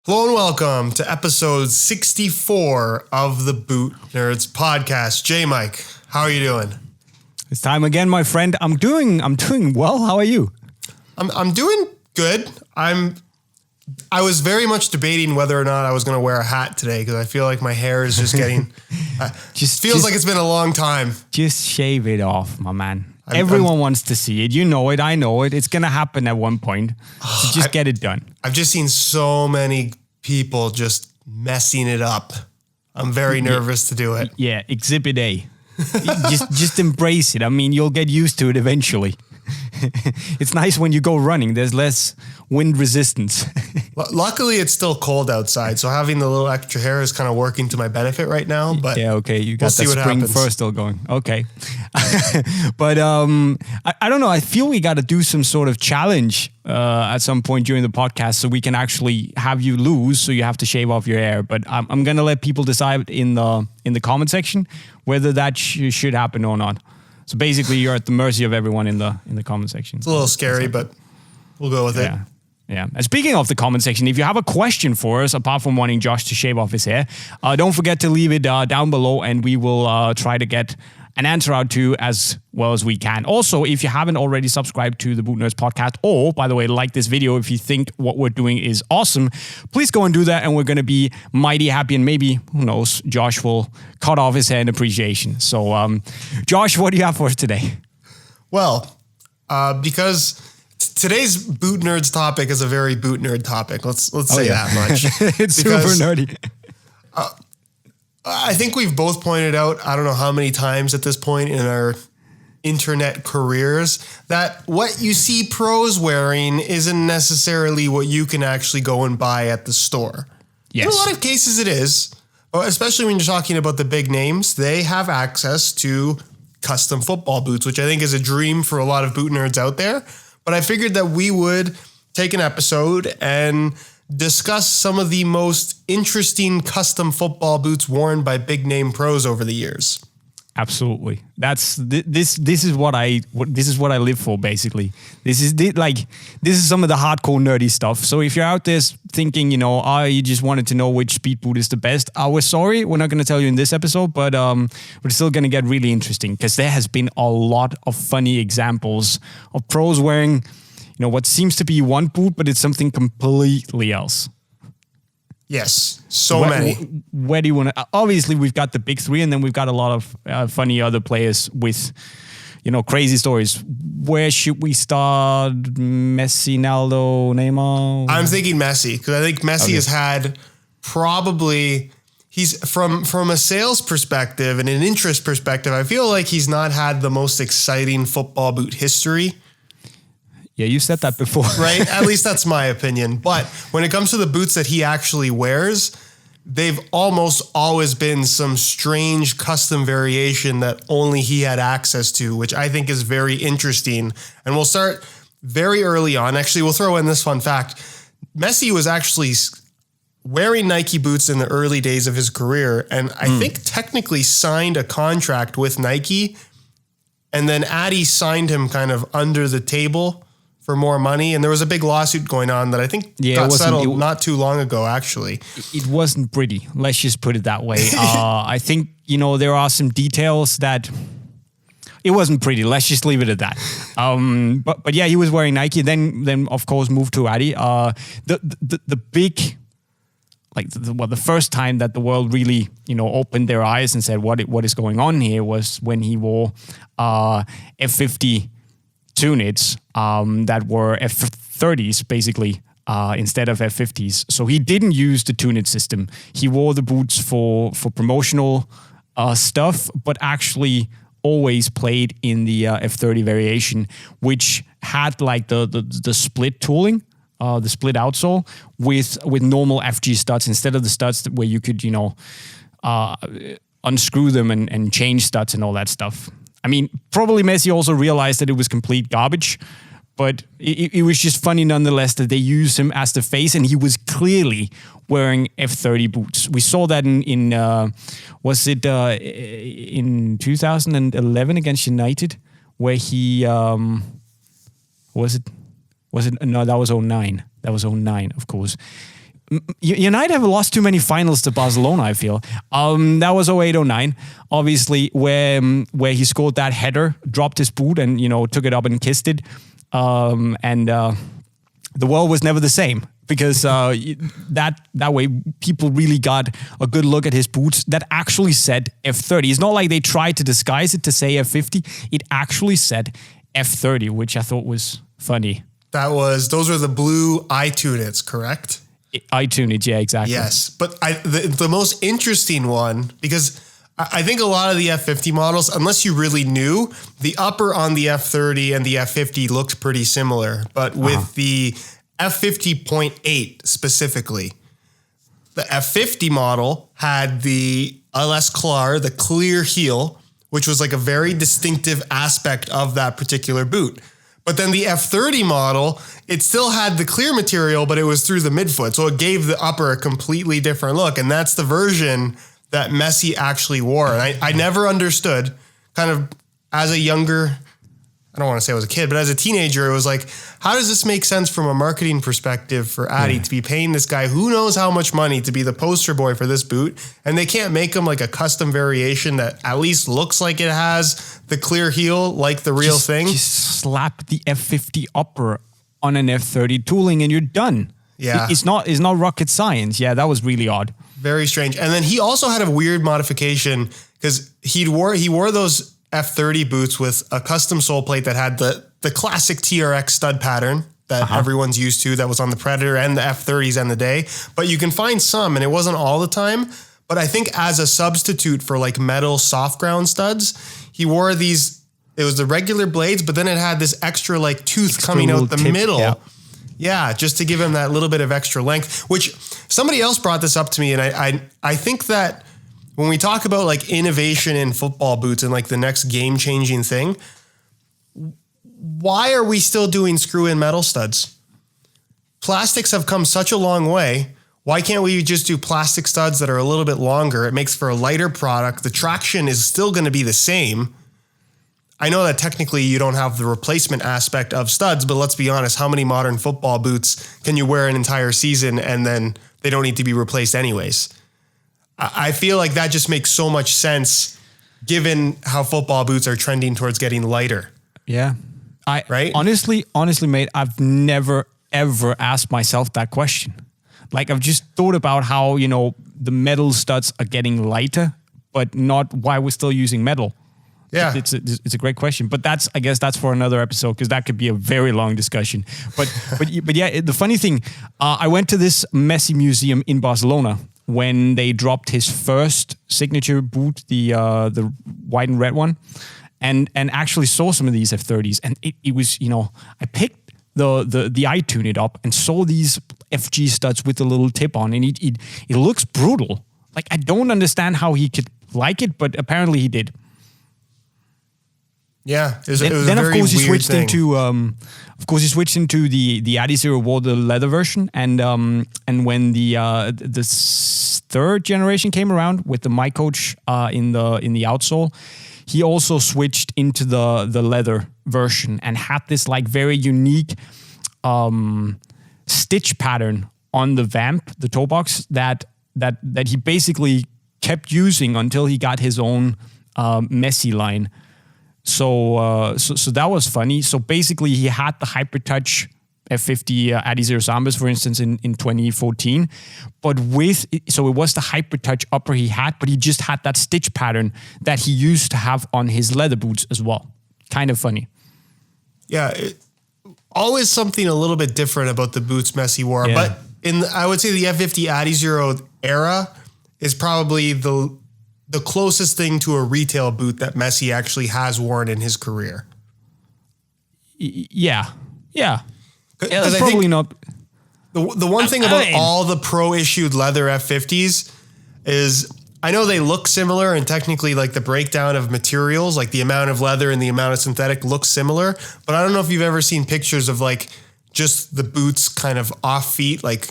Hello and welcome to episode 64 of the Boot Nerds podcast. JayMike, how are you doing? It's time again, my friend. I'm doing well. How are you? I'm doing good. I was very much debating whether or not I was going to wear a hat today because I feel like my hair is just getting feels like it's been a long time. Just shave it off, my man. Everyone wants to see it. You know it. I know it. It's going to happen at one point. So just get it done. I've just seen so many people just messing it up. I'm very nervous to do it. Yeah, exhibit A. just embrace it. I mean, you'll get used to it eventually. It's nice when you go running. There's less wind resistance. Luckily, it's still cold outside, so having the little extra hair is kind of working to my benefit right now. But yeah, okay, you got that spring fur still going. Okay, but I don't know. I feel we got to do some sort of challenge at some point during the podcast, so we can actually have you lose. So you have to shave off your hair. But I'm gonna let people decide in the comment section whether that should happen or not. So basically, you're at the mercy of everyone in the comment section. It's a little scary, but we'll go with it. Yeah. And speaking of the comment section, if you have a question for us, apart from wanting Josh to shave off his hair, don't forget to leave it down below, and we will try to get an answer out to you as well as we can. Also, if you haven't already subscribed to the Boot Nerds podcast, or, by the way, like this video if you think what we're doing is awesome, please go and do that, and we're going to be mighty happy, and maybe, who knows, Josh will cut off his hair in appreciation. So, Josh, what do you have for us today? Well, because today's Boot Nerds topic is a very Boot Nerd topic. Let's say that much. It's super nerdy. I think we've both pointed out, I don't know how many times at this point in our internet careers, that what you see pros wearing isn't necessarily what you can actually go and buy at the store. Yes. In a lot of cases it is, especially when you're talking about the big names. They have access to custom football boots, which I think is a dream for a lot of boot nerds out there. But I figured that we would take an episode and discuss some of the most interesting custom football boots worn by big name pros over the years. Absolutely. This is what I live for, basically. This is some of the hardcore nerdy stuff. So if you're out there thinking, you just wanted to know which speed boot is the best, we're sorry, we're not going to tell you in this episode, but we're still going to get really interesting because there has been a lot of funny examples of pros wearing what seems to be one boot, but it's something completely else. Yes, many. Where do you want to? Obviously, we've got the big three, and then we've got a lot of funny other players with, crazy stories. Where should we start? Messi, Ronaldo, Neymar? I'm thinking Messi, because I think Messi has had he's from a sales perspective and an interest perspective, I feel like he's not had the most exciting football boot history. Yeah, you said that before. Right? At least that's my opinion. But when it comes to the boots that he actually wears, they've almost always been some strange custom variation that only he had access to, which I think is very interesting. And we'll start very early on. Actually, we'll throw in this fun fact. Messi was actually wearing Nike boots in the early days of his career, and I think technically signed a contract with Nike, and then Adi signed him kind of under the table for more money, and there was a big lawsuit going on that I think got settled not too long ago, actually. It wasn't pretty. Let's just put it that way. I think, there are some details that it wasn't pretty. Let's just leave it at that. But yeah, he was wearing Nike, then of course moved to Adi. The big, the first time that the world really, opened their eyes and said, what is going on here, was when he wore F50 Tunics that were F30s, basically, instead of F50s. So he didn't use the tunic system. He wore the boots for promotional stuff, but actually always played in the F30 variation, which had the split tooling, the split outsole with normal FG studs instead of the studs where you could, unscrew them and change studs and all that stuff. I mean, probably Messi also realized that it was complete garbage, but it was just funny nonetheless that they used him as the face, and he was clearly wearing F30 boots. We saw that in 2011 against United, where he was it? No, that was 09. That was 09, of course. United have lost too many finals to Barcelona, I feel. That was 08-09, obviously, where he scored that header, dropped his boot, and took it up and kissed it. The world was never the same, because that way people really got a good look at his boots that actually said F30. It's not like they tried to disguise it to say F50. It actually said F30, which I thought was funny. Those were the blue iTunes, correct? iTunes, yeah, exactly. Yes, but the most interesting one, because I think a lot of the F50 models, unless you really knew, the upper on the F30 and the F50 looked pretty similar. But with the F50.8 specifically, the F50 model had the LS Clar, the clear heel, which was like a very distinctive aspect of that particular boot. But then the F30 model, it still had the clear material, but it was through the midfoot. So it gave the upper a completely different look. And that's the version that Messi actually wore. And I never understood, kind of as a younger, I don't want to say I was a kid, but as a teenager, it was like, how does this make sense from a marketing perspective for Adi to be paying this guy who knows how much money to be the poster boy for this boot? And they can't make him like a custom variation that at least looks like it has the clear heel like the real thing. Just slap the F50 upper on an F30 tooling and you're done. Yeah. It's not rocket science. Yeah, that was really odd. Very strange. And then he also had a weird modification because he wore those F30 boots with a custom sole plate that had the classic TRX stud pattern that everyone's used to, that was on the Predator and the F30s and the day. But you can find some, and it wasn't all the time. But I think as a substitute for like metal soft ground studs, he wore these, it was the regular blades, but then it had this extra like tooth coming out the middle. Yeah. Yeah, just to give him that little bit of extra length, which somebody else brought this up to me. And I think that when we talk about like innovation in football boots and like the next game-changing thing, why are we still doing screw-in metal studs? Plastics have come such a long way. Why can't we just do plastic studs that are a little bit longer? It makes for a lighter product. The traction is still going to be the same. I know that technically you don't have the replacement aspect of studs, but let's be honest, how many modern football boots can you wear an entire season and then they don't need to be replaced anyways? I feel like that just makes so much sense given how football boots are trending towards getting lighter. Yeah. Right? Honestly, mate, I've never, ever asked myself that question. Like, I've just thought about how, the metal studs are getting lighter, but not why we're still using metal. Yeah. It's a great question, but I guess that's for another episode, because that could be a very long discussion. But yeah, the funny thing, I went to this Messi museum in Barcelona when they dropped his first signature boot, the white and red one, and actually saw some of these F30s, and it was, I picked the iTunes it up and saw these FG studs with the little tip on, and it looks brutal. Like, I don't understand how he could like it, but apparently he did. Yeah, it was a very he weird switched thing. he switched into the adizero wore the leather version, and when the third generation came around with the My Coach in the outsole, he also switched into the leather version and had this like very unique stitch pattern on the vamp, the toe box that he basically kept using until he got his own Messi line. So that was funny. So basically, he had the Hypertouch F50 adizero Sambas, for instance, in 2014. But it was the Hypertouch upper he had, but he just had that stitch pattern that he used to have on his leather boots as well. Kind of funny. Yeah, always something a little bit different about the boots Messi wore. Yeah. But I would say the F50 adizero era is probably the closest thing to a retail boot that Messi actually has worn in his career. Yeah. That's probably not. The one thing about all the pro-issued leather F50s is I know they look similar, and technically like the breakdown of materials, like the amount of leather and the amount of synthetic looks similar, but I don't know if you've ever seen pictures of like just the boots kind of off feet, like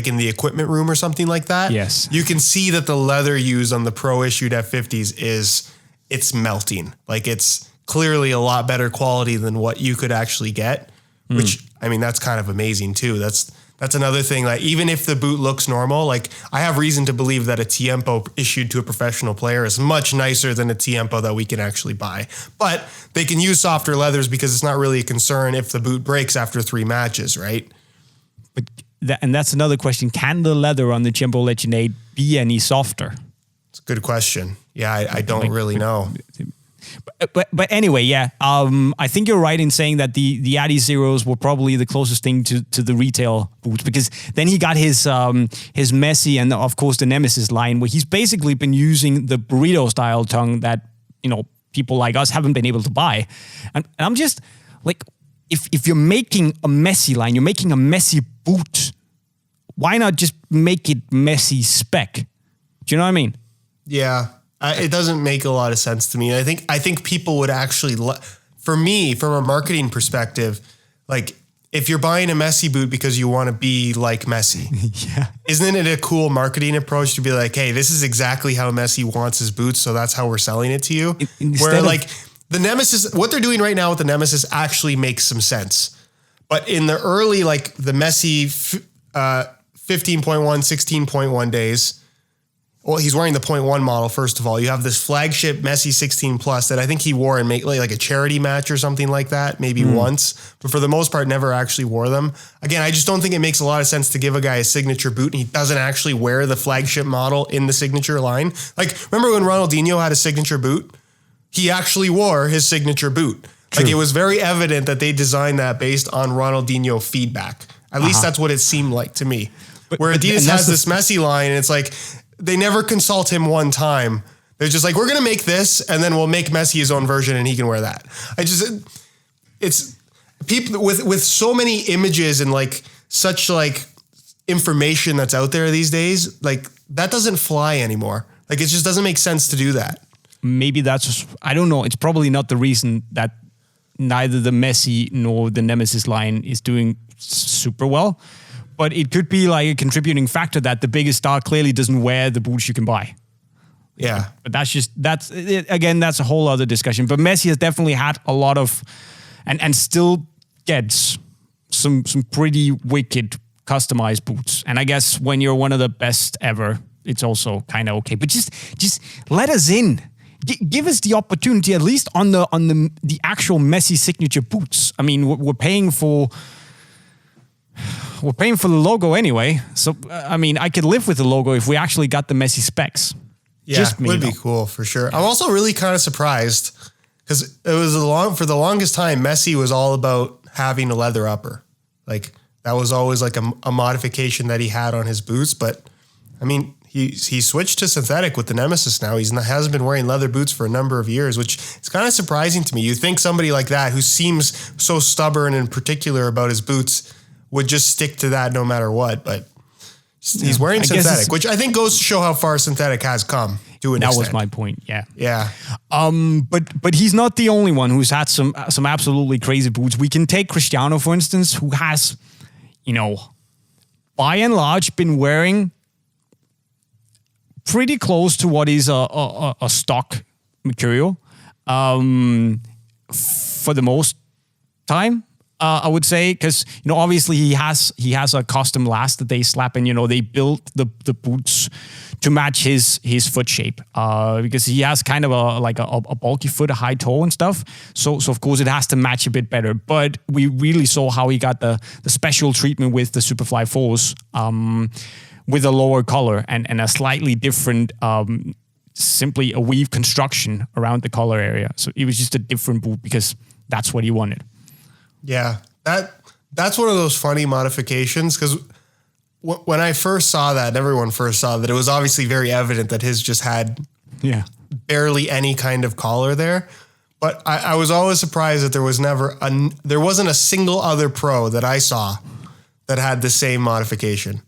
in the equipment room or something like that. Yes. You can see that the leather used on the pro-issued F50s it's melting. Like, it's clearly a lot better quality than what you could actually get, which, I mean, that's kind of amazing too. That's that's another thing. Like, even if the boot looks normal, like, I have reason to believe that a Tiempo issued to a professional player is much nicer than a Tiempo that we can actually buy. But they can use softer leathers because it's not really a concern if the boot breaks after 3 matches, right? But that's another question. Can the leather on the Tiempo Legend 8 be any softer? It's a good question. Yeah, I don't really know. But anyway, yeah, I think you're right in saying that the adizeros were probably the closest thing to the retail boots, because then he got his Messi and of course the Nemeziz line, where he's basically been using the burrito style tongue that, you know, people like us haven't been able to buy. And I'm just like, if you're making a Messi line, you're making a Messi boot, why not just make it Messi spec? Do you know what I mean? Yeah. It doesn't make a lot of sense to me. I think people would actually, for me, from a marketing perspective, like, if you're buying a Messi boot because you want to be like Messi, yeah, isn't it a cool marketing approach to be like, hey, this is exactly how Messi wants his boots, so that's how we're selling it to you? Where like the Nemeziz, what they're doing right now with the Nemeziz actually makes some sense. But in the early, like the Messi 15.1, 16.1 days, well, he's wearing the 0.1 model, first of all. You have this flagship Messi 16 Plus that I think he wore in like a charity match or something like that, maybe once. But for the most part, never actually wore them. Again, I just don't think it makes a lot of sense to give a guy a signature boot and he doesn't actually wear the flagship model in the signature line. Like, remember when Ronaldinho had a signature boot? He actually wore his signature boot. True. Like, it was very evident that they designed that based on Ronaldinho feedback. At least that's what it seemed like to me. Where Adidas has this Messi line and it's like, they never consult him one time. They're just like, we're going to make this and then we'll make Messi his own version and he can wear that. It's people with so many images and like such like information that's out there these days, like that doesn't fly anymore. Like, it just doesn't make sense to do that. Maybe that's, I don't know. It's probably not the reason that neither the Messi nor the Nemeziz line is doing super well. But it could be like a contributing factor that the biggest star clearly doesn't wear the boots you can buy. Yeah. But that's a whole other discussion. But Messi has definitely had a lot of, and still gets some pretty wicked customized boots. And I guess when you're one of the best ever, it's also kind of okay. But just let us in. Give us the opportunity, at least on the actual Messi signature boots. I mean, we're paying for the logo anyway. So, I mean, I could live with the logo if we actually got the Messi specs. Yeah, it would be cool for sure. I'm also really kind of surprised because it was for the longest time, Messi was all about having a leather upper. Like, that was always like a modification that he had on his boots. But I mean, he switched to synthetic with the Nemeziz now. He hasn't been wearing leather boots for a number of years, which is kind of surprising to me. You think somebody like that, who seems so stubborn and particular about his boots, would just stick to that no matter what, but he's wearing synthetic, which I think goes to show how far synthetic has come to an extent. That was my point, yeah. Yeah. But he's not the only one who's had some absolutely crazy boots. We can take Cristiano, for instance, who has, you know, by and large been wearing pretty close to what is a stock material for the most time. I would say, because, you know, obviously he has a custom last that they slap in. You know, they built the boots to match his foot shape because he has kind of a bulky foot, a high toe and stuff. So of course it has to match a bit better. But we really saw how he got the special treatment with the Superfly 4s with a lower collar and a slightly different, simply a weave construction around the collar area. So it was just a different boot because that's what he wanted. Yeah, that's one of those funny modifications because when I first saw that, and everyone first saw that, it was obviously very evident that his just had barely any kind of collar there. But I was always surprised that there wasn't a single other pro that I saw that had the same modification.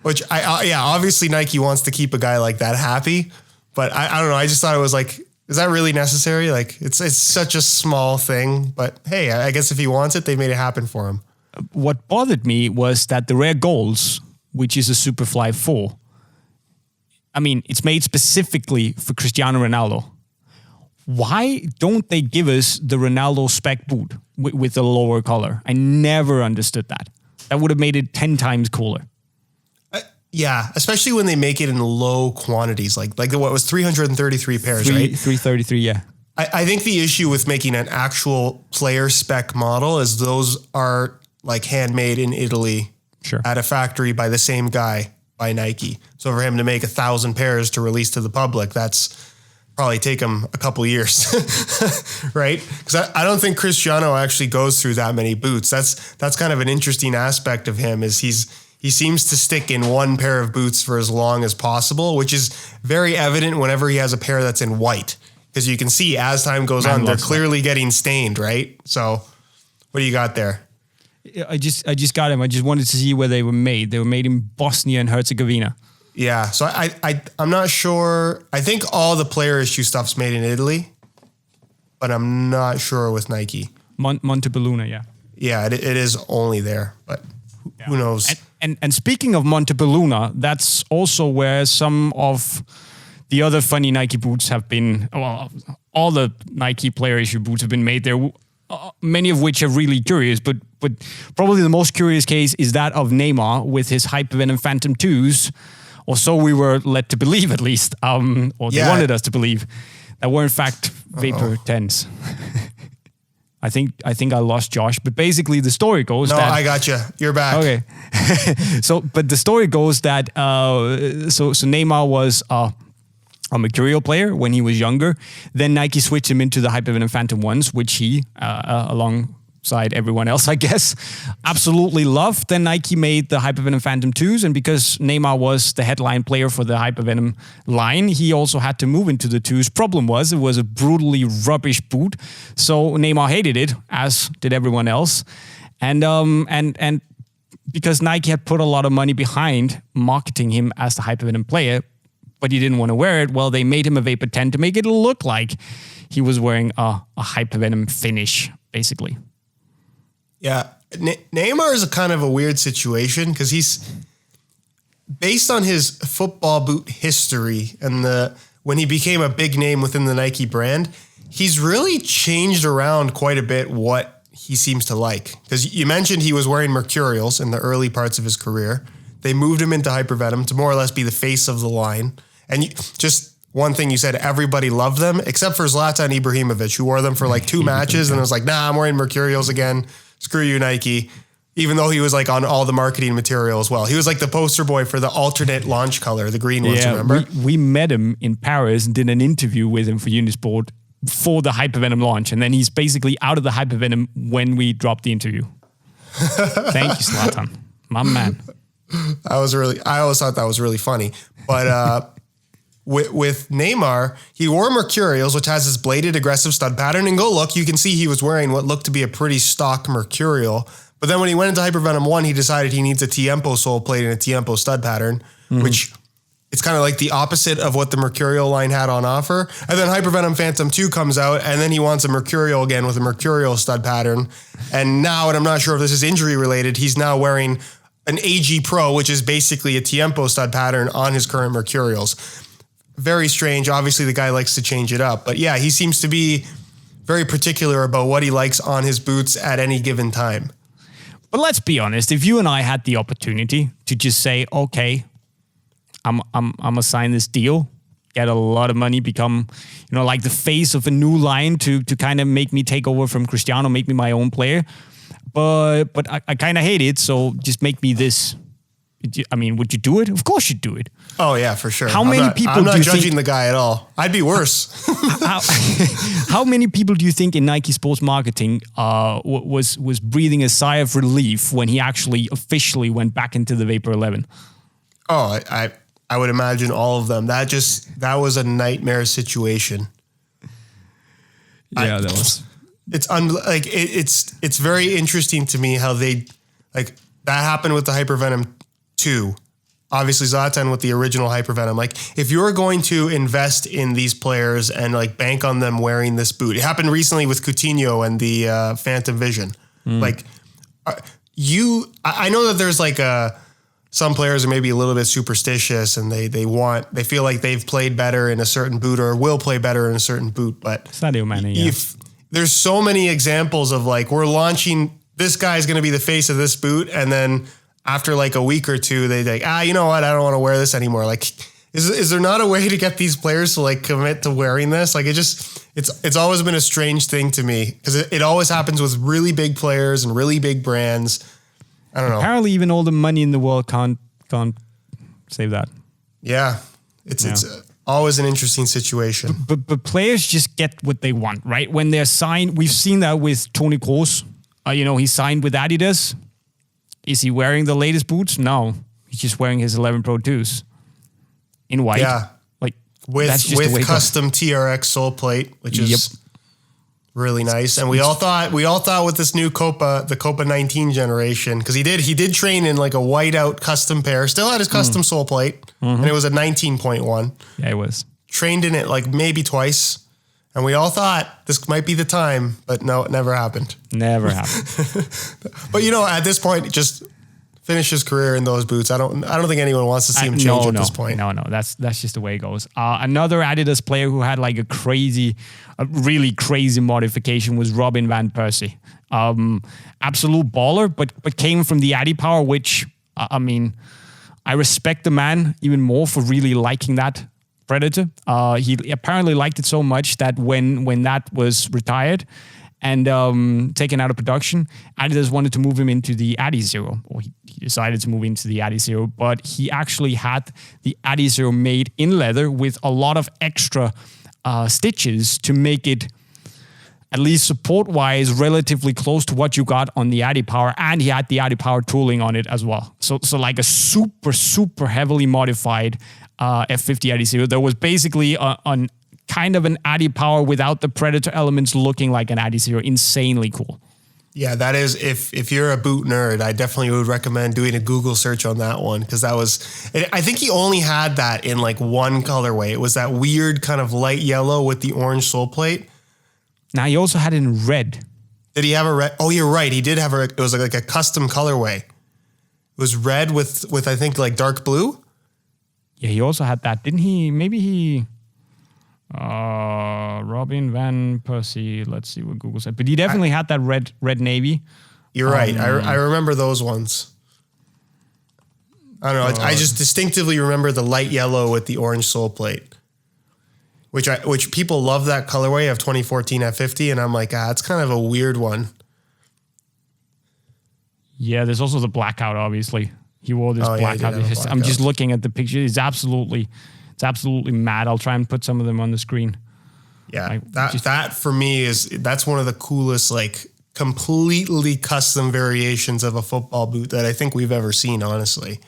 Which obviously Nike wants to keep a guy like that happy, but I don't know. I just thought it was like, is that really necessary? Like, it's such a small thing, but hey, I guess if he wants it, they made it happen for him. What bothered me was that the rare golds, which is a Superfly 4, I mean, it's made specifically for Cristiano Ronaldo. Why don't they give us the Ronaldo spec boot with the lower collar? I never understood that. That would have made it 10 times cooler. Yeah, especially when they make it in low quantities, like what was 333 pairs, right? 333, yeah. I think the issue with making an actual player spec model is those are like handmade in Italy at a factory by the same guy, by Nike. So for him to make 1,000 pairs to release to the public, that's probably take him a couple years, right? Because I don't think Cristiano actually goes through that many boots. That's kind of an interesting aspect of him is he seems to stick in one pair of boots for as long as possible, which is very evident whenever he has a pair that's in white. Because you can see as time goes on, they're clearly getting stained, right? So what do you got there? I just got them. I just wanted to see where they were made. They were made in Bosnia and Herzegovina. Yeah, so I'm not sure. I think all the player issue stuff's made in Italy, but I'm not sure with Nike. Montebelluna, yeah. Yeah, it is only there, but who knows? And speaking of Montebelluna, that's also where some of the other funny Nike boots have been. Well, all the Nike player issue boots have been made there. Many of which are really curious, but probably the most curious case is that of Neymar with his Hypervenom Phantom 2s, or so we were led to believe at least, or they wanted us to believe, that were in fact Vapor 10s. I think I lost Josh, but basically the story goes that... No, I got you. You're back. Okay. But the story goes that, so Neymar was... a Mercurial player when he was younger. Then Nike switched him into the Hypervenom Phantom 1s, which he, alongside everyone else, I guess, absolutely loved. Then Nike made the Hypervenom Phantom 2s, and because Neymar was the headline player for the Hypervenom line, he also had to move into the 2s. Problem was, it was a brutally rubbish boot, so Neymar hated it, as did everyone else. And because Nike had put a lot of money behind marketing him as the Hypervenom player, but he didn't want to wear it, well, they made him a Vapor 10 to make it look like he was wearing a Hypervenom finish, basically. Yeah. Neymar is a kind of a weird situation because he's, based on his football boot history and when he became a big name within the Nike brand, he's really changed around quite a bit what he seems to like. Because you mentioned he was wearing Mercurials in the early parts of his career. They moved him into Hypervenom to more or less be the face of the line. And just one thing you said, everybody loved them, except for Zlatan Ibrahimovic, who wore them for like 2 matches. And it was like, nah, I'm wearing Mercurials again. Screw you, Nike. Even though he was like on all the marketing material as well. He was like the poster boy for the alternate launch color, the green ones, remember? We met him in Paris and did an interview with him for Unisport for the Hypervenom launch. And then he's basically out of the Hypervenom when we dropped the interview. Thank you, Zlatan. My man. I always thought that was really funny. But with Neymar, he wore Mercurials, which has this bladed aggressive stud pattern. And go look, you can see he was wearing what looked to be a pretty stock Mercurial. But then when he went into Hypervenom 1, he decided he needs a Tiempo sole plate and a Tiempo stud pattern, which it's kind of like the opposite of what the Mercurial line had on offer. And then Hypervenom Phantom 2 comes out, and then he wants a Mercurial again with a Mercurial stud pattern. And now, and I'm not sure if this is injury related, he's now wearing an AG Pro, which is basically a Tiempo stud pattern on his current Mercurials. Very strange. Obviously, the guy likes to change it up. But yeah, he seems to be very particular about what he likes on his boots at any given time. But let's be honest. If you and I had the opportunity to just say, okay, I'm gonna sign this deal, get a lot of money, become, like the face of a new line to kind of make me take over from Cristiano, make me my own player. But I kind of hate it, so just make me this. I mean, would you do it? Of course you'd do it. Oh, yeah, for sure. I'm not judging the guy at all. I'd be worse. How many people do you think in Nike Sports Marketing was breathing a sigh of relief when he actually officially went back into the Vapor 11? Oh, I would imagine all of them. That was a nightmare situation. Yeah, that was... It's very interesting to me how they that happened with the Hypervenom 2. Obviously Zlatan with the original Hypervenom. If you're going to invest in these players and bank on them wearing this boot, it happened recently with Coutinho and the Phantom Vision. I know that there's some players are maybe a little bit superstitious and they feel like they've played better in a certain boot or will play better in a certain boot, but Sadio Mane, yeah. There's so many examples of we're launching this guy's going to be the face of this boot. And then after like a week or two, they think, you know what? I don't want to wear this anymore. Like, is there not a way to get these players to like commit to wearing this? Like it's always been a strange thing to me because it always happens with really big players and really big brands. I don't know. Apparently even all the money in the world can't save that. Yeah. It's always an interesting situation. But players just get what they want, right? When they're signed, we've seen that with Toni Kroos. He signed with Adidas. Is he wearing the latest boots? No. He's just wearing his 11 Pro 2s in white. Yeah. Like with custom TRX sole plate, which is really nice. And we all thought with this new the Copa 19 generation, because he did train in like a whiteout custom pair, still had his custom sole plate, and it was a 19.1. Yeah, it was. Trained in it like maybe twice. And we all thought this might be the time, but no, it never happened. Never happened. But at this point, just finish his career in those boots. I don't think anyone wants to see him change at this point. No, that's just the way it goes. Another Adidas player who had like a really crazy modification was Robin van Persie. Absolute baller, but came from the adiPOWER, which I respect the man even more for really liking that Predator. He apparently liked it so much that when that was retired and taken out of production, Adidas wanted to move him into the adizero, or he decided to move into the adizero, but he actually had the adizero made in leather with a lot of extra stitches to make it, at least support-wise, relatively close to what you got on the adiPOWER, and he had the adiPOWER tooling on it as well. So like a super, super heavily modified F50 adizero. There was basically on kind of an adiPOWER without the Predator elements, looking like an adizero. Insanely cool. Yeah, that is, if you're a boot nerd, I definitely would recommend doing a Google search on that one, because I think he only had that in like one colorway. It was that weird kind of light yellow with the orange sole plate. Now, he also had it in red. Did he have a red? Oh, you're right. He did have it was like a custom colorway. It was red with I think like dark blue. Yeah, he also had that. Didn't he? Maybe he... Robin van Persie. Let's see what Google said. But he definitely had that red navy. You're right. I remember those ones. I don't know. I just distinctively remember the light yellow with the orange sole plate, which people love that colorway of 2014 F50, and I'm like, it's kind of a weird one. Yeah, there's also the blackout. Obviously, he wore this blackout. I'm just looking at the picture. It's absolutely mad. I'll try and put some of them on the screen. Yeah, that for me that's one of the coolest, like, completely custom variations of a football boot that I think we've ever seen, honestly.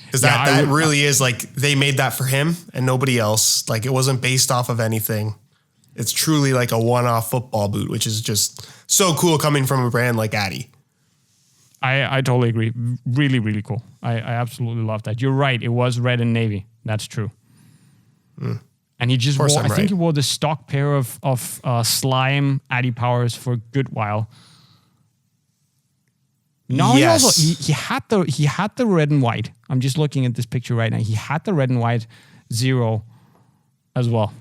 Because that really is like, they made that for him and nobody else. Like, it wasn't based off of anything. It's truly like a one-off football boot, which is just so cool coming from a brand like Adi. I totally agree. Really, really cool. I absolutely love that. You're right. It was red and navy. That's true. Mm. And he just wore, I think he wore the stock pair of slime adiPOWERs for a good while. No, yes. he had the red and white. I'm just looking at this picture right now. He had the red and white zero as well.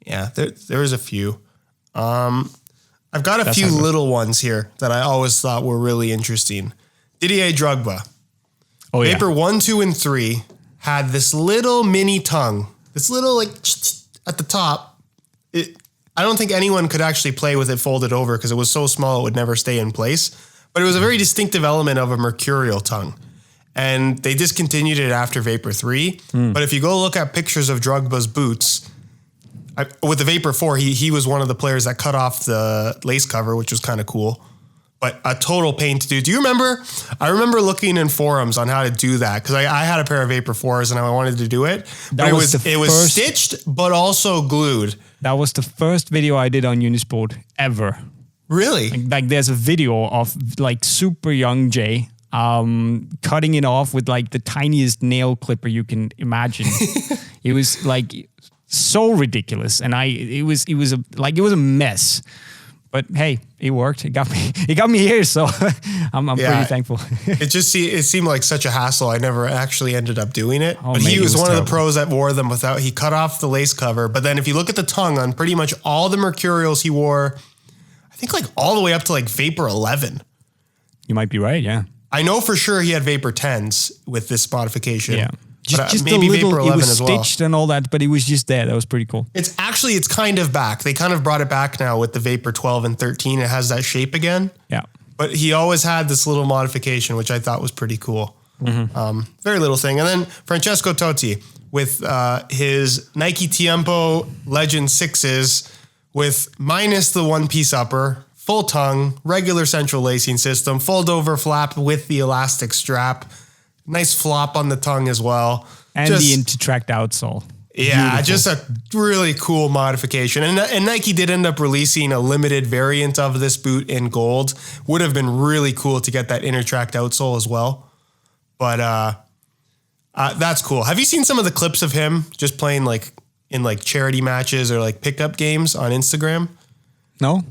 Yeah, there was a few. I've got a few little ones here that I always thought were really interesting. Didier Drogba. Oh, yeah. Vapor 1, 2, and 3 had this little mini tongue. This little, like, at the top. I don't think anyone could actually play with it folded over because it was so small it would never stay in place. But it was a very distinctive element of a mercurial tongue. And they discontinued it after Vapor 3. But if you go look at pictures of Drogba's boots, with the Vapor 4, he was one of the players that cut off the lace cover, which was kind of cool. But a total pain to do. Do you remember? I remember looking in forums on how to do that, because I had a pair of Vapor 4s and I wanted to do it. But it was stitched, but also glued. That was the first video I did on Unisport ever. Really? Like there's a video of like super young Jay cutting it off with like the tiniest nail clipper you can imagine. It was like so ridiculous, and it was a mess. But hey, it worked. It got me here, so I'm pretty thankful. It seemed like such a hassle. I never actually ended up doing it. But he was one of the pros that wore them without. He cut off the lace cover. But then if you look at the tongue on pretty much all the Mercurials he wore, I think like all the way up to like Vapor 11. You might be right, yeah. I know for sure he had Vapor 10s with this modification. Yeah. Just maybe a little, Vapor 11 it was as well. stitched and all that, but it was just there. That was pretty cool. It's kind of back. They kind of brought it back now with the Vapor 12 and 13. It has that shape again. Yeah. But he always had this little modification, which I thought was pretty cool. Very little thing. And then Francesco Totti with his Nike Tiempo Legend 6s with minus the one-piece upper, full tongue, regular central lacing system, fold-over flap with the elastic strap, nice flop on the tongue as well. And the Intertract outsole. Yeah, Beautiful. just a really cool modification. And Nike did end up releasing a limited variant of this boot in gold. Would have been really cool to get that Intertract outsole as well. But that's cool. Have you seen some of the clips of him just playing like in like charity matches or like pickup games on Instagram? No?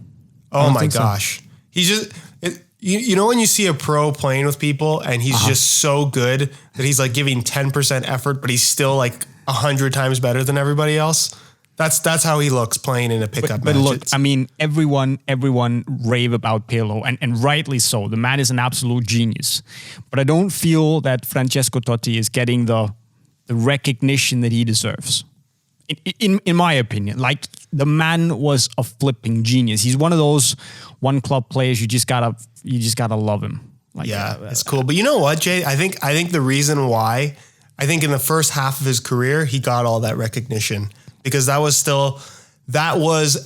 Oh my gosh. He's just, you know when you see a pro playing with people and he's just so good that he's like giving 10% effort, but he's still like 100 times better than everybody else? That's how he looks playing in a pickup match. But look, I mean, everyone rave about Pirlo, and rightly so. The man is an absolute genius. But I don't feel that Francesco Totti is getting the recognition that he deserves. In my opinion, like the man was a flipping genius. He's one of those one club players you just gotta love him. Like, yeah, it's cool. But you know what, Jay? I think the reason why, I think in the first half of his career, he got all that recognition because that was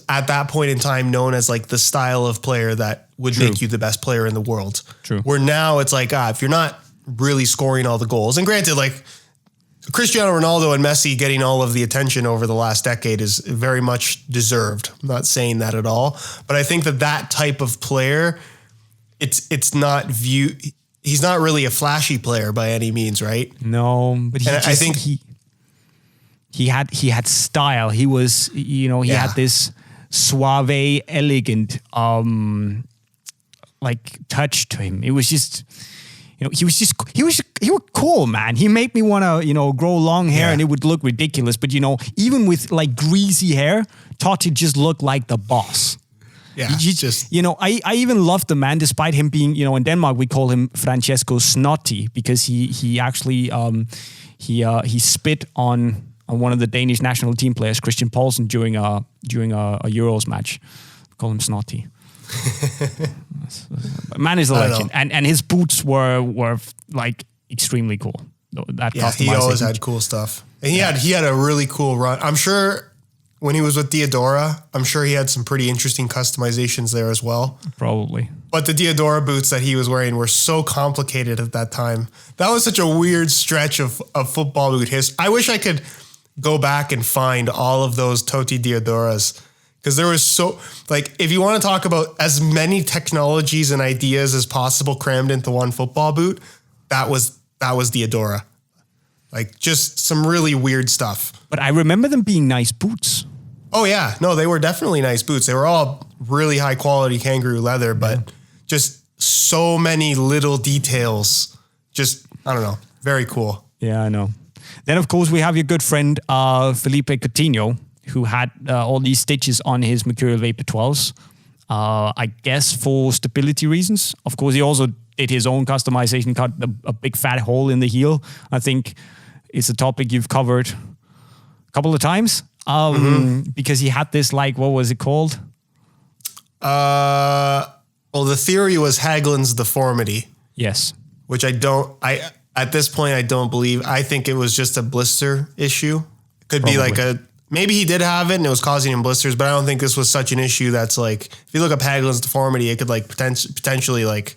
at that point in time known as like the style of player that would make you the best player in the world. True. Where now it's like, if you're not really scoring all the goals, and granted, like Cristiano Ronaldo and Messi getting all of the attention over the last decade is very much deserved. I'm not saying that at all, but I think that type of player, it's not he's not really a flashy player by any means, right? No, but I think he had style. He was, had this suave, elegant, like touch to him. It was just, he was cool, man. He made me want to, grow long hair and it would look ridiculous. But, even with like greasy hair, Totti just looked like the boss. Yeah, I even loved the man, despite him being, in Denmark we call him Francesco Snotty because he actually he spit on one of the Danish national team players, Christian Poulsen, during a Euros match. We call him Snotty. Man is a legend, and his boots were like extremely cool. He always had cool stuff, and he had a really cool run. I'm sure. When he was with Diadora, I'm sure he had some pretty interesting customizations there as well. Probably. But the Diadora boots that he was wearing were so complicated at that time. That was such a weird stretch of football boot history. I wish I could go back and find all of those Totti Diadoras. Because there was if you want to talk about as many technologies and ideas as possible crammed into one football boot, that was Diadora. Like just some really weird stuff. But I remember them being nice boots. Oh, yeah. No, they were definitely nice boots. They were all really high quality kangaroo leather, but just so many little details. Just, I don't know, very cool. Yeah, I know. Then, of course, we have your good friend, Philippe Coutinho, who had all these stitches on his Mercurial Vapor 12s. I guess for stability reasons. Of course, he also did his own customization, cut a big fat hole in the heel. I think it's a topic you've covered a couple of times. Because he had this, like, what was it called? Well, the theory was Hagelin's deformity. Yes. Which at this point, I don't believe. I think it was just a blister issue. Could be like maybe he did have it and it was causing him blisters, but I don't think this was such an issue that's like, if you look up Hagelin's deformity, it could like potentially like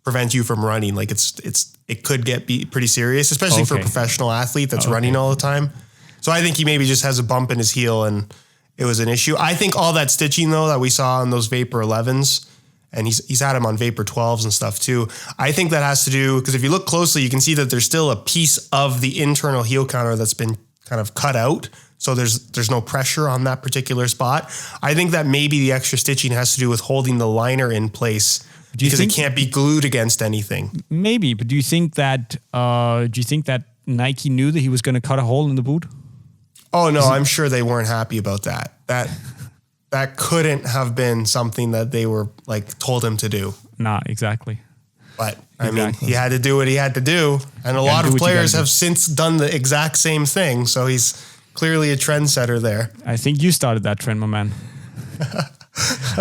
prevent you from running. Like it could be pretty serious, especially for a professional athlete that's running all the time. So I think he maybe just has a bump in his heel and it was an issue. I think all that stitching though that we saw on those Vapor 11s, and he's had them on Vapor 12s and stuff too. I think that has to do, because if you look closely, you can see that there's still a piece of the internal heel counter that's been kind of cut out. So there's no pressure on that particular spot. I think that maybe the extra stitching has to do with holding the liner in place because it can't be glued against anything. Maybe, but do you think that Nike knew that he was going to cut a hole in the boot? Oh no, I'm sure they weren't happy about that. that couldn't have been something that they were like told him to do. Nah, exactly. But I mean, he had to do what he had to do. And a lot of players have since done the exact same thing. So he's clearly a trendsetter there. I think you started that trend, my man.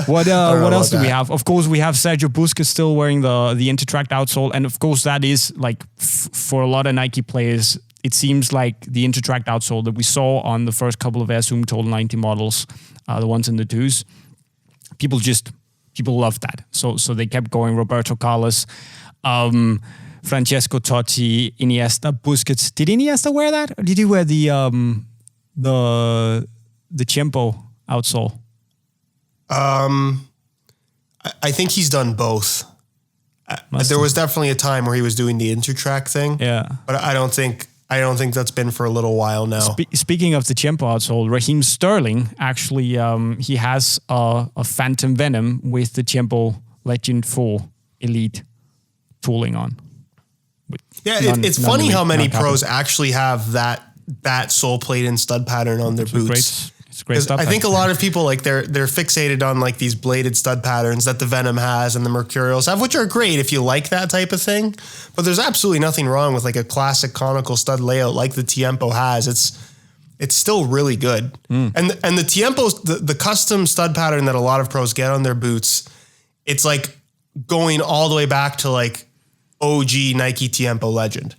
What else do we have? Of course, we have Sergio Busquets still wearing the Intertract outsole. And of course, that is like for a lot of Nike players, it seems like the Intertract outsole that we saw on the first couple of Air Zoom Total 90 models, the ones in the twos, people loved that. So they kept going. Roberto Carlos, Francesco Totti, Iniesta, Busquets. Did Iniesta wear that? Or did he wear the Tiempo outsole? I think he's done both. There was definitely a time where he was doing the Intertrack thing. Yeah. But I don't think that's been for a little while now. Speaking of the Tiempo outsole, Raheem Sterling actually he has a Phantom Venom with the Tiempo Legend 4 Elite tooling on. Yeah, it's funny how many pros actually have that sole plate and stud pattern on their boots. It's great stuff. I think a lot of people like they're fixated on like these bladed stud patterns that the Venom has and the Mercurials have, which are great if you like that type of thing. But there's absolutely nothing wrong with like a classic conical stud layout like the Tiempo has. It's still really good. And the Tiempo, the custom stud pattern that a lot of pros get on their boots, it's like going all the way back to like OG Nike Tiempo Legend.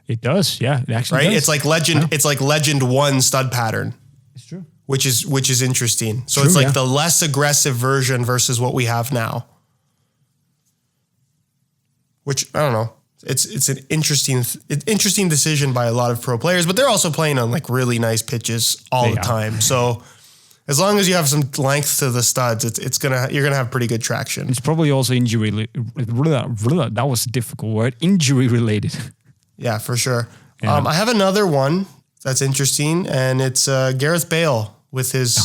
It does, yeah. It actually does. It's like Legend. Yeah. It's like Legend 1 stud pattern. It's true. Which is interesting. So it's like the less aggressive version versus what we have now. Which I don't know. It's an interesting decision by a lot of pro players, but they're also playing on like really nice pitches all the time. So as long as you have some length to the studs, you're gonna have pretty good traction. It's probably also injury. That was a difficult word. Injury related. Yeah, for sure. Yeah. I have another one that's interesting, and it's Gareth Bale with his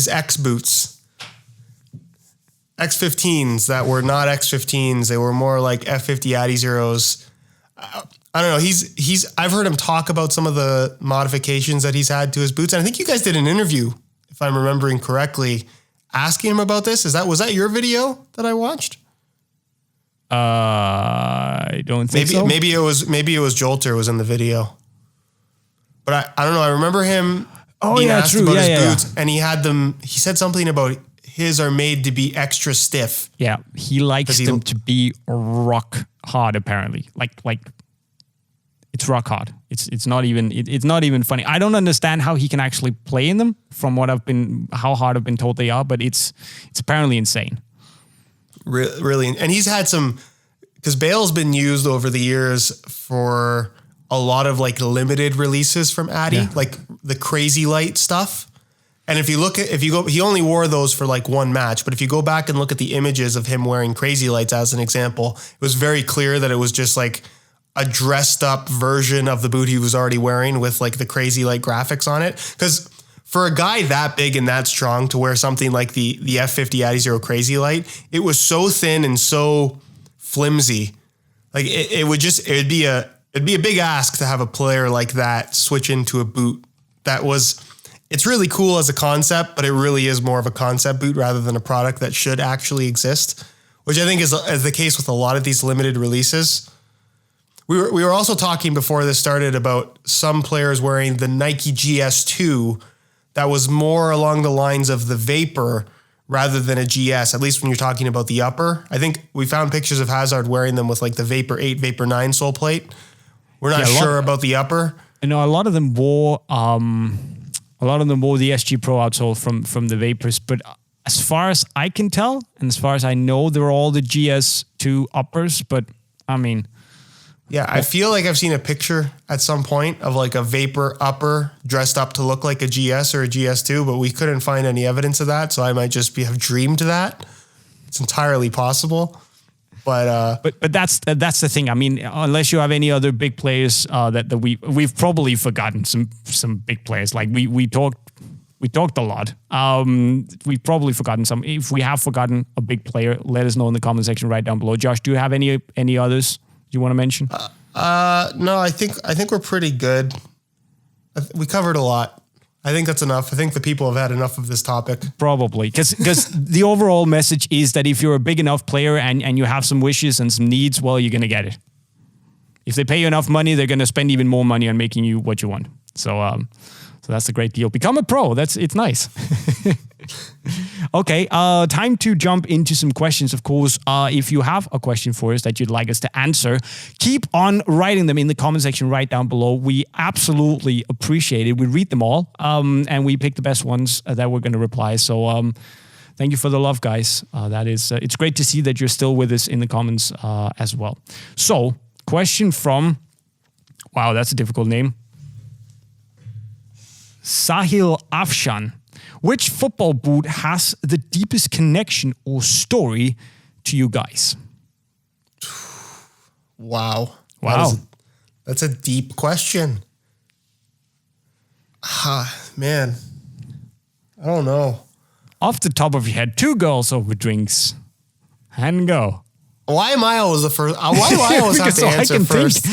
X boots. X15s that were not X15s. They were more like F50 adizeros. I don't know. I've heard him talk about some of the modifications that he's had to his boots. And I think you guys did an interview, if I'm remembering correctly, asking him about this. Was that your video that I watched? I don't think so. Maybe it was Jolter was in the video. But I don't know. I remember him being asked about his boots, and he said something about his are made to be extra stiff. Yeah, he likes them to be rock hard. Apparently, like it's rock hard. It's not even funny. I don't understand how he can actually play in them. From how hard I've been told they are, but it's apparently insane. Really, and he's had some, because Bale's been used over the years for a lot of like limited releases from Adi, like the crazy light stuff. And he only wore those for like one match, but if you go back and look at the images of him wearing crazy lights as an example, it was very clear that it was just like a dressed up version of the boot he was already wearing with like the crazy light graphics on it. Because for a guy that big and that strong to wear something like the F50 Adizero Crazy Light, it was so thin and so flimsy. Like it'd be a big ask to have a player like that switch into a boot it's really cool as a concept, but it really is more of a concept boot rather than a product that should actually exist, which I think is the case with a lot of these limited releases. We were also talking before this started about some players wearing the Nike GS2 that was more along the lines of the Vapor rather than a GS, at least when you're talking about the upper. I think we found pictures of Hazard wearing them with like the Vapor 8, Vapor 9 sole plate. We're not sure about the upper. I know a lot of them wore the SG Pro outsole from the Vapors, but as far as I can tell, and as far as I know, they're all the GS2 uppers, but I mean... Yeah, I feel like I've seen a picture at some point of like a Vapor upper dressed up to look like a GS or a GS2, but we couldn't find any evidence of that, so I might just have dreamed that. It's entirely possible. But that's the thing. I mean, unless you have any other big players that we've probably forgotten some big players. Like we talked a lot. We've probably forgotten some. If we have forgotten a big player, let us know in the comment section right down below. Josh, do you have any others you want to mention? No, I think we're pretty good. We covered a lot. I think that's enough. I think the people have had enough of this topic. Probably. Because the overall message is that if you're a big enough player and you have some wishes and some needs, well, you're going to get it. If they pay you enough money, they're going to spend even more money on making you what you want. So that's a great deal. Become a pro. It's nice. Okay, time to jump into some questions, of course. If you have a question for us that you'd like us to answer, keep on writing them in the comment section right down below. We absolutely appreciate it. We read them all, and we pick the best ones that we're going to reply. So thank you for the love, guys. It's great to see that you're still with us in the comments as well. So, question from, wow, that's a difficult name. Sahil Afshan. Which football boot has the deepest connection or story to you guys? Wow. That's a deep question. Man, I don't know. Off the top of your head, 2 girls over drinks. And go. Why am I always the first? Why do I always have to answer first?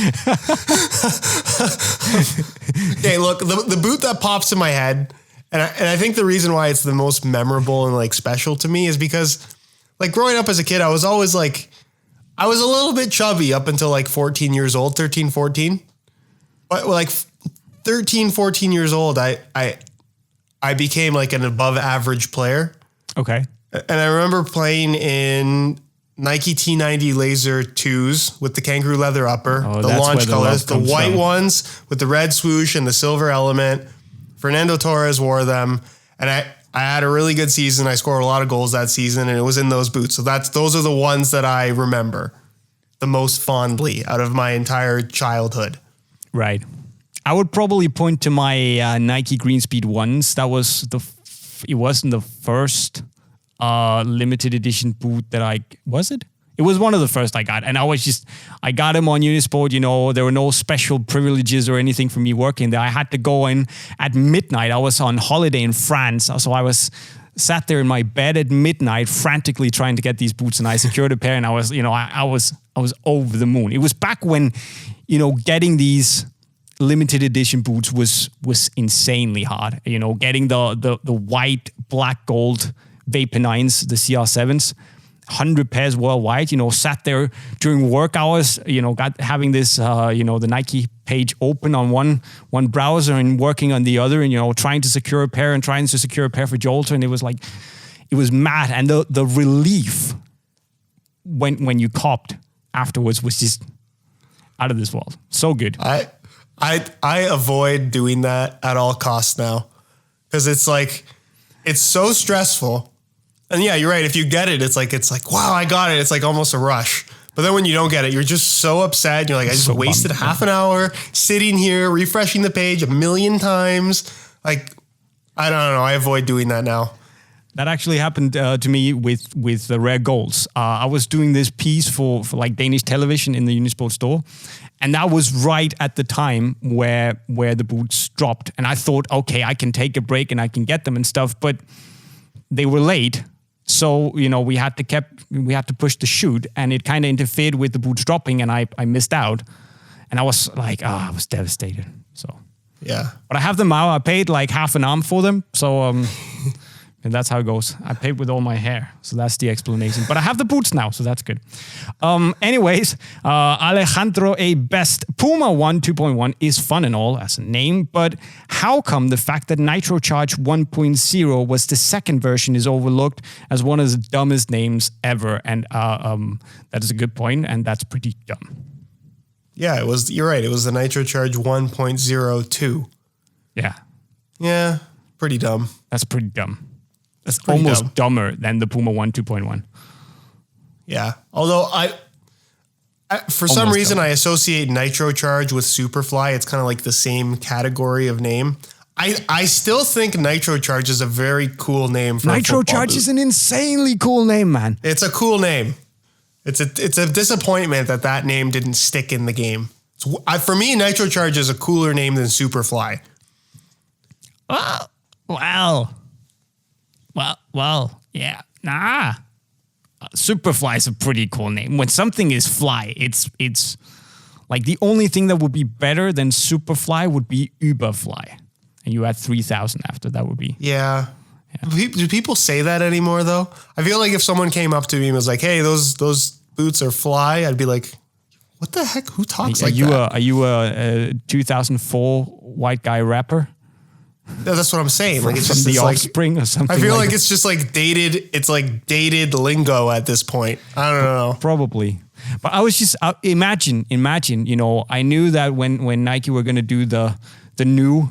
Okay, look, the boot that pops in my head, and I think the reason why it's the most memorable and like special to me is because like growing up as a kid, I was always like, I was a little bit chubby up until like 14 years old, 13, 14. But like 13, 14 years old, I became like an above average player. Okay. And I remember playing in Nike T90 Laser 2s with the kangaroo leather upper, the launch colors, the white ones with the red swoosh and the silver element. Fernando Torres wore them, and I had a really good season. I scored a lot of goals that season, and it was in those boots. So those are the ones that I remember the most fondly out of my entire childhood. Right. I would probably point to my Nike Greenspeed 1s. That was it wasn't the first limited edition boot that was it? It was one of the first I got. And I got them on Unisport, you know, there were no special privileges or anything for me working there. I had to go in at midnight. I was on holiday in France. So I sat there in my bed at midnight, frantically trying to get these boots, and I secured a pair, and I was over the moon. It was back when, you know, getting these limited edition boots was insanely hard. You know, getting the white, black, gold Vapor 9s, the CR7s, 100 pairs worldwide, you know, sat there during work hours, you know, having this, you know, the Nike page open on one browser and working on the other, and, you know, trying to secure a pair for Jolter. And it was mad. And the relief when you copped afterwards was just out of this world. So good. I avoid doing that at all costs now, because it's like, it's so stressful. And yeah, you're right. If you get it, it's like, wow, I got it. It's like almost a rush. But then when you don't get it, you're just so upset. You're like, I just wasted half an hour sitting here, refreshing the page 1,000,000 times. Like, I don't know. I avoid doing that now. That actually happened to me with the rare golds. I was doing this piece for like Danish television in the Unisport store. And that was right at the time where the boots dropped. And I thought, okay, I can take a break and I can get them and stuff. But they were late. So, you know, we had to push the shoot, and it kind of interfered with the boots dropping, and I missed out. And I was like, I was devastated. So, yeah. But I have them now. I paid like half an arm for them. So, and that's how it goes. I paid with all my hair. So that's the explanation. But I have the boots now, so that's good. Anyways, Alejandro A. Best. Puma 1 2.1 is fun and all as a name, but how come the fact that Nitrocharge 1.0 was the second version is overlooked as one of the dumbest names ever? And that is a good point, and that's pretty dumb. Yeah, you're right. It was the Nitrocharge 1.02. Yeah. Yeah, pretty dumb. That's pretty dumb. That's almost dumber than the Puma 1 2.1. Yeah. Although for some reason, I associate Nitrocharge with Superfly. It's kind of like the same category of name. I still think Nitrocharge is a very cool name for Nitrocharge is an insanely cool name, man. It's a cool name. It's a disappointment that name didn't stick in the game. For me, Nitrocharge is a cooler name than Superfly. Well, yeah. Nah. Superfly is a pretty cool name. When something is fly, it's like the only thing that would be better than Superfly would be Überfly. and you add 3,000 after, that would be... Yeah. Do people say that anymore, though? I feel like if someone came up to me and was like, hey, those boots are fly, I'd be like, what the heck? Who talks like that? Are you a 2004 white guy rapper? Yeah, that's what I'm saying. Like, it's from just The like, Offspring or something. I feel like that. it's just like dated. It's like dated lingo at this point. I don't know. Probably. But I was just imagine. You know, I knew that when Nike were going to do the new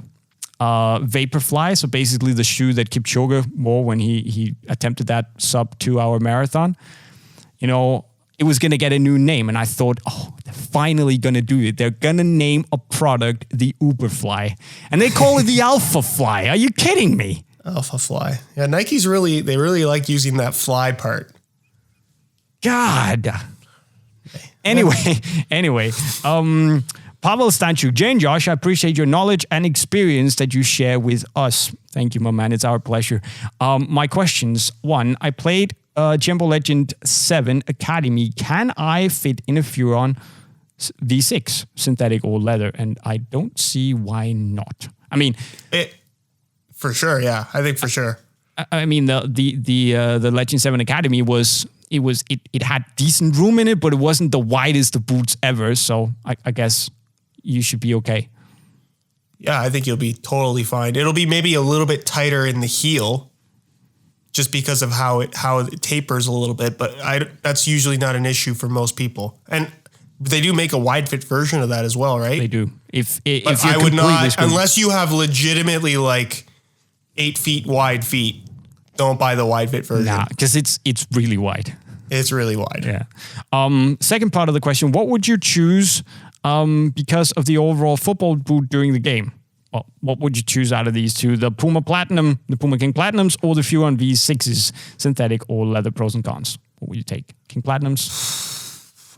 Vaporfly, so basically the shoe that Kipchoge wore when he attempted that sub 2-hour marathon, you know, it was going to get a new name. And I thought, oh, they're finally going to do it. They're going to name a product the Uberfly. And they call it the Alpha Fly. Are you kidding me? Alpha Fly. Yeah, Nike's really like using that fly part. God. Anyway, Pavel Stanchuk, Jay and Josh, I appreciate your knowledge and experience that you share with us. Thank you, my man. It's our pleasure. My questions. 1, I played Jumbo Legend 7 Academy. Can I fit in a Furon V6, synthetic or leather? And I don't see why not. I mean... For sure, yeah. I think for sure. I mean, the Legend 7 Academy it had decent room in it, but it wasn't the widest of boots ever. So I guess you should be okay. Yeah, I think you'll be totally fine. It'll be maybe a little bit tighter in the heel, just because of how it tapers a little bit. But that's usually not an issue for most people. And they do make a wide fit version of that as well, right? They do. If I would not, unless you have legitimately like 8 feet wide feet, don't buy the wide fit version. Nah, because it's really wide. It's really wide. Yeah. Second part of the question: what would you choose because of the overall football boot during the game? Well, what would you choose out of these two? The Puma Platinum, the Puma King Platinums, or the Furon V6s, synthetic or leather? Pros and cons. What would you take? King Platinums?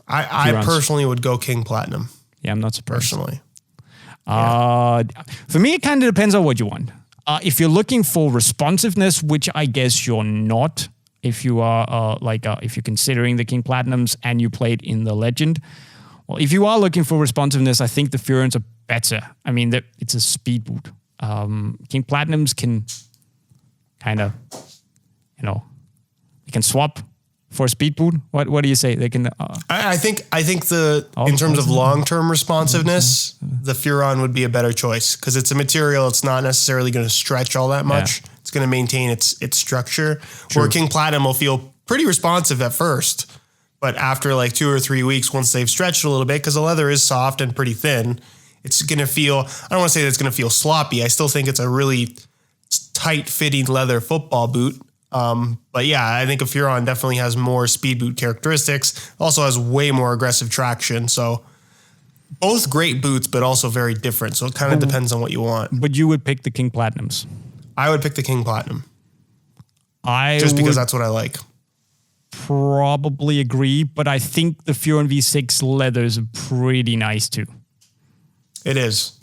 I personally would go King Platinum. Yeah, I'm not surprised. Personally. For me, it kind of depends on what you want. If you're looking for responsiveness, which I guess you're not, if you are if you're considering the King Platinums and you played in the Legend, well, if you are looking for responsiveness, I think the Furons are better. I mean, it's a speed boot. King Platinums can kind of, you can swap for a speed boot. What do you say? They can. I think in terms of long-term responsiveness, the Furon would be a better choice because it's a material. It's not necessarily going to stretch all that much. Yeah. It's going to maintain its structure. True. Where King Platinum will feel pretty responsive at first, but after like 2 or 3 weeks, once they've stretched a little bit, because the leather is soft and pretty thin, it's going to feel. I don't want to say that it's going to feel sloppy. I still think it's a really tight-fitting leather football boot. But yeah, I think a Furon definitely has more speed boot characteristics. Also has way more aggressive traction. So both great boots, but also very different. So it kind of depends on what you want. But you would pick the King Platinums. I would pick the King Platinum. Just because that's what I like. Probably agree, but I think the Furon V6 leather is pretty nice too. It is.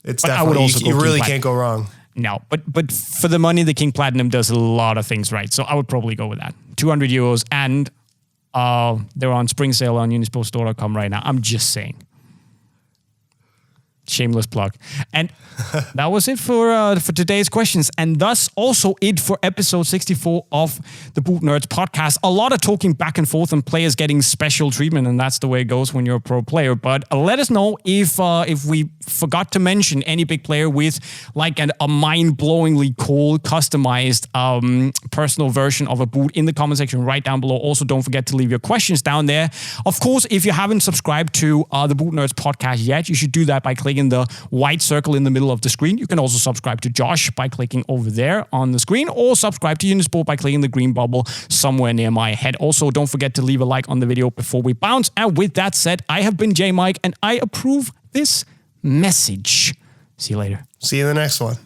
It's definitely, you really can't go wrong. No, but for the money, the King Platinum does a lot of things right. So I would probably go with that. €200, and they're on spring sale on unisportstore.com right now. I'm just saying. Shameless plug. And that was it for today's questions. And thus also it for episode 64 of the Boot Nerds podcast. A lot of talking back and forth and players getting special treatment. And that's the way it goes when you're a pro player. But let us know if we forgot to mention any big player with like a mind-blowingly cool, customized personal version of a boot in the comment section right down below. Also, don't forget to leave your questions down there. Of course, if you haven't subscribed to the Boot Nerds podcast yet, you should do that by clicking the white circle in the middle of the screen. You can also subscribe to Josh by clicking over there on the screen, or subscribe to Unisport by clicking the green bubble somewhere near my head. Also, don't forget to leave a like on the video before we bounce. And with that said, I have been JayMike, and I approve this message. See you later. See you in the next one.